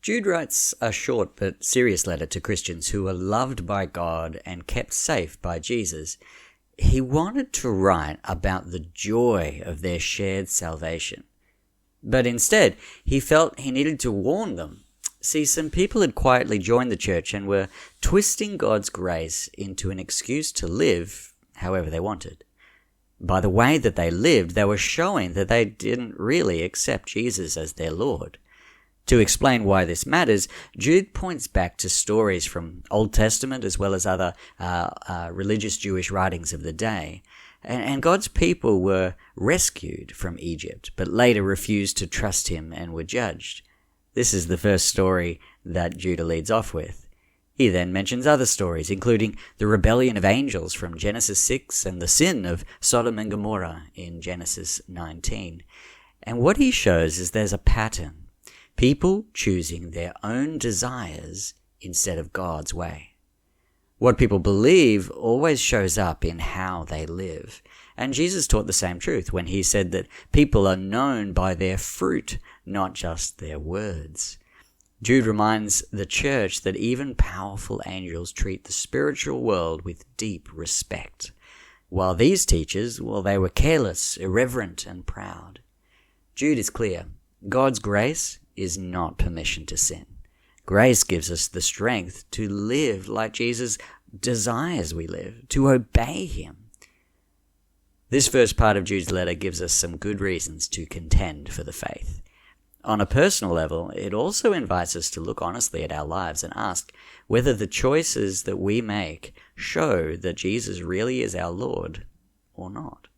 Jude writes a short but serious letter to Christians who are loved by God and kept safe by Jesus. He wanted to write about the joy of their shared salvation. But instead, he felt he needed to warn them. See, some people had quietly joined the church and were twisting God's grace into an excuse to live however they wanted. By the way that they lived, they were showing that they didn't really accept Jesus as their Lord. To explain why this matters, Jude points back to stories from Old Testament as well as other religious Jewish writings of the day. And God's people were rescued from Egypt, but later refused to trust him and were judged. This is the first story that Judah leads off with. He then mentions other stories, including the rebellion of angels from Genesis 6 and the sin of Sodom and Gomorrah in Genesis 19. And what he shows is there's a pattern. People choosing their own desires instead of God's way. What people believe always shows up in how they live. And Jesus taught the same truth when he said that people are known by their fruit, not just their words. Jude reminds the church that even powerful angels treat the spiritual world with deep respect, while these teachers, they were careless, irreverent, and proud. Jude is clear. God's grace is not permission to sin. Grace gives us the strength to live like Jesus desires we live, to obey him. This first part of Jude's letter gives us some good reasons to contend for the faith. On a personal level, it also invites us to look honestly at our lives and ask whether the choices that we make show that Jesus really is our Lord or not.